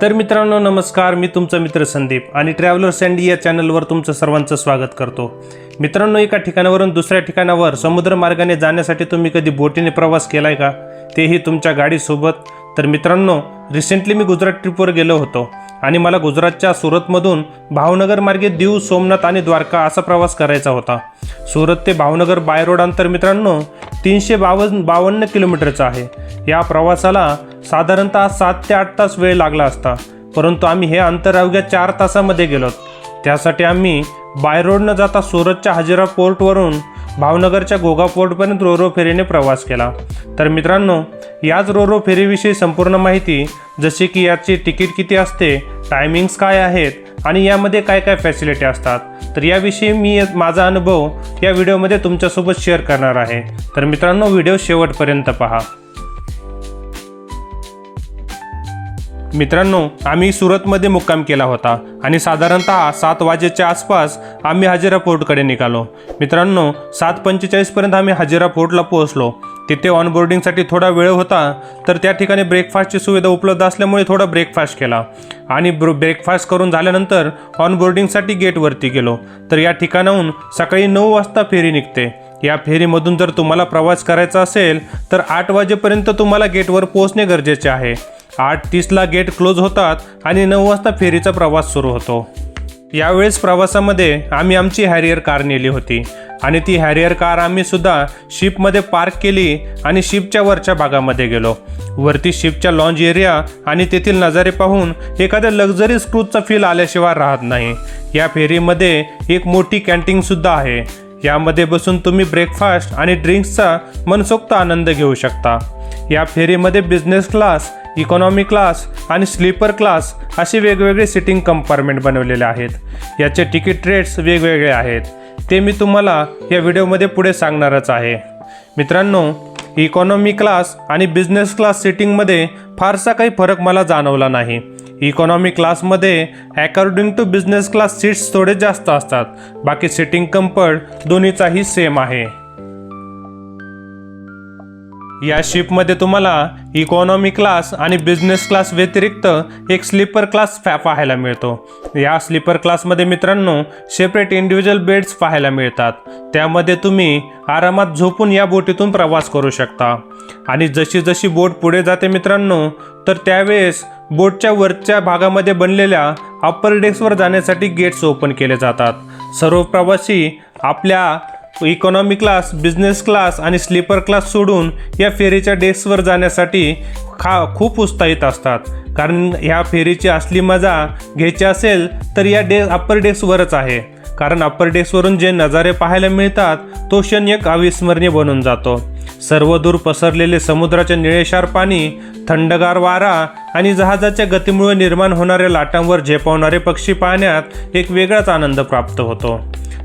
तर मित्रांनो नमस्कार, मी तुमचा मित्र संदीप आणि ट्रॅव्हलर्स अँड या चॅनलवर तुमचं सर्वांचं स्वागत करतो। मित्रांनो, एका ठिकाणावरून दुसऱ्या ठिकाणावर समुद्र मार्गाने जाण्यासाठी तुम्ही कधी बोटीने प्रवास केलाय का, तेही तुमच्या गाडीसोबत? तर मित्रांनो, रिसेंटली मी गुजरात ट्रिपवर गेलो होतो आणि मला गुजरातच्या सुरतमधून भावनगर मार्गे दीव, सोमनाथ आणि द्वारका असा प्रवास करायचा होता। सुरत ते भावनगर बाय रोड अंतर मित्रांनो 352 किलोमीटरचं आहे। या प्रवासाला साधारणतः 7 ते 8 तास वेळ लागला असता, परंतु आम्ही हे अंतर अवघ्या 4 तासामध्ये गेलो। त्यासाठी आम्ही बाय रोड न जाता सुरतच्या हजिरा पोर्टवरून भावनगरच्या गोगा पोर्टपर्यंत रोरो फेरीने प्रवास केला। तर मित्रांनो, याच रोरो फेरीविषयी संपूर्ण माहिती, जसे की याची तिकीट किती असते, टायमिंग्स काय आहेत आणि यामध्ये काय काय फॅसिलिटी असतात, तर याविषयी मी माझा अनुभव या व्हिडिओमध्ये तुमच्यासोबत शेअर करणार आहे। तर मित्रांनो, व्हिडिओ शेवटपर्यंत पहा। मित्रांनो, आम्ही सुरतमध्ये मुक्काम केला होता आणि साधारणतः 7 वाजेच्या आसपास आम्ही हजिरा पोर्टकडे निघालो। मित्रांनो, 7:45 पर्यंत आम्ही हजिरा पोर्टला पोहोचलो। तिथे ऑनबोर्डिंगसाठी थोडा वेळ होता, तर त्या ठिकाणी ब्रेकफास्टची सुविधा उपलब्ध असल्यामुळे थोडा ब्रेकफास्ट केला आणि ब्रेकफास्ट करून झाल्यानंतर ऑनबोर्डिंगसाठी गेटवरती गेलो। तर या ठिकाणाहून सकाळी 9 वाजता फेरी निघते। या फेरीमधून जर तुम्हाला प्रवास करायचा असेल तर 8 वाजेपर्यंत तुम्हाला गेटवर पोहोचणे गरजेचे आहे। 8:30ला गेट क्लोज होतात आणि 9 वाजता फेरीचा प्रवास सुरू होतो। यावेळेस प्रवासामध्ये आम्ही आमची हॅरियर कार नेली होती आणि ती हॅरियर कार आम्ही सुद्धा शिपमध्ये पार्क केली आणि शिपच्या वरच्या भागामध्ये गेलो। वरती शिपच्या लॉन्ज एरिया आणि तेथील नजारे पाहून एखाद्या लक्झरी क्रूजचा फील आल्याशिवाय राहत नाही। या फेरीमध्ये एक मोठी कॅन्टीन सुद्धा आहे। यामध्ये बसून तुम्ही ब्रेकफास्ट आणि ड्रिंक्सचा मनसोक्त आनंद घेऊ शकता। या फेरीमध्ये बिझनेस क्लास, इकॉनॉमी क्लास आणि स्लीपर क्लास असे वेगवेगळे सिटिंग कंपार्टमेंट बनवलेले आहेत। याचे तिकीट रेट्स वेगवेगळे आहेत, ते मी तुम्हाला या व्हिडिओमध्ये पुढे सांगणारच आहे। मित्रांनो, इकॉनॉमी क्लास आणि बिझनेस क्लास सिटिंगमध्ये फारसा काही फरक मला जाणवला नाही। इकॉनॉमी क्लासमध्ये according to business class seats थोडे जास्त असतात, बाकी सिटिंग कम्फर्ट दोन्हीचाही सेम आहे। या शिपमध्ये तुम्हाला इकॉनॉमी क्लास आणि बिझनेस क्लास व्यतिरिक्त एक स्लीपर क्लास पाहायला मिळतो। या स्लीपर क्लासमध्ये मित्रांनो सेपरेट इंडिव्हिज्युअल बेड्स पाहायला मिळतात। त्यामध्ये तुम्ही आरामात झोपून या बोटीतून प्रवास करू शकता आणि जशी जशी बोट पुढे जाते मित्रांनो, तर त्यावेळेस बोटच्या वरच्या भागामध्ये बनलेल्या अप्पर डेक्सवर जाण्यासाठी गेट्स ओपन केले जातात। सर्व प्रवासी आपल्या इकॉनॉमी क्लास, बिझनेस क्लास आणि स्लीपर क्लास सोडून या फेरीच्या डेस्कवर जाण्यासाठी खूप उत्साहित असतात, कारण ह्या फेरीची असली मजा घ्यायची असेल तर या अप्पर डेस्कवरच आहे। कारण अप्पर डेस्कवरून जे नजारे पाहायला मिळतात तो क्षण एक अविस्मरणीय बनून जातो। सर्वदूर पसरलेले समुद्राचे निळेशार पाणी, थंडगार वारा आणि जहाजाच्या गतीमुळे निर्माण होणाऱ्या लाटांवर झेपावणारे पक्षी पाहण्यात एक वेगळाच आनंद प्राप्त होतो।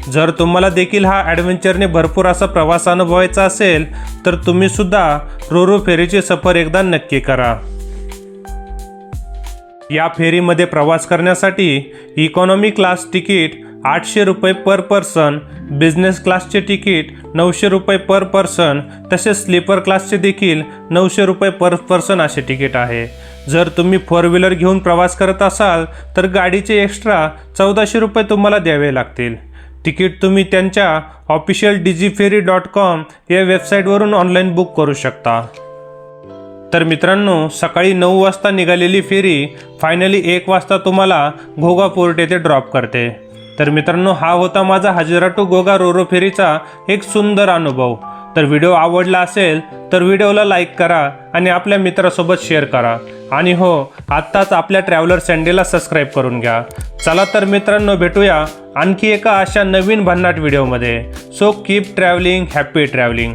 जर तुम्हाला देखील हा ॲडव्हेंचरने भरपूर असा प्रवास अनुभवायचा असेल तर तुम्ही सुद्धा रोरो फेरीची सफर एकदा नक्की करा। या फेरीमध्ये प्रवास करण्यासाठी इकॉनॉमी क्लास तिकीट 800 रुपये पर पर्सन, बिझनेस क्लासचे तिकीट 900 रुपये पर पर्सन, तसेच स्लीपर क्लासचे देखील 900 रुपये पर पर्सन असे तिकीट आहे। जर तुम्ही 4 व्हीलर घेऊन प्रवास करत असाल तर गाडीचे एक्स्ट्रा 1400 रुपये तुम्हाला द्यावे लागतील। तिकीट तुम्ही त्यांच्या ऑफिशियल digiferi.com या वेबसाईटवरून ऑनलाईन बुक करू शकता। तर मित्रांनो, सकाळी 9 वाजता निघालेली फेरी फायनली 1 वाजता तुम्हाला घोगा पोर्ट येथे ड्रॉप करते। तर मित्रांनो, हा होता माझा हजिरा टू गोगा रोरो फेरीचा एक सुंदर अनुभव। तर व्हिडिओ आवडला असेल तर व्हिडिओला लाईक करा आणि आपल्या मित्रासोबत शेअर करा आणि हो, आत्ताच आपल्या ट्रॅव्हलर्स अँडला सबस्क्राईब करून घ्या। चला तर मित्रांनो, भेटूया आणखी एका अशा नवीन भन्नाट व्हिडिओमध्ये। So keep travelling, happy travelling.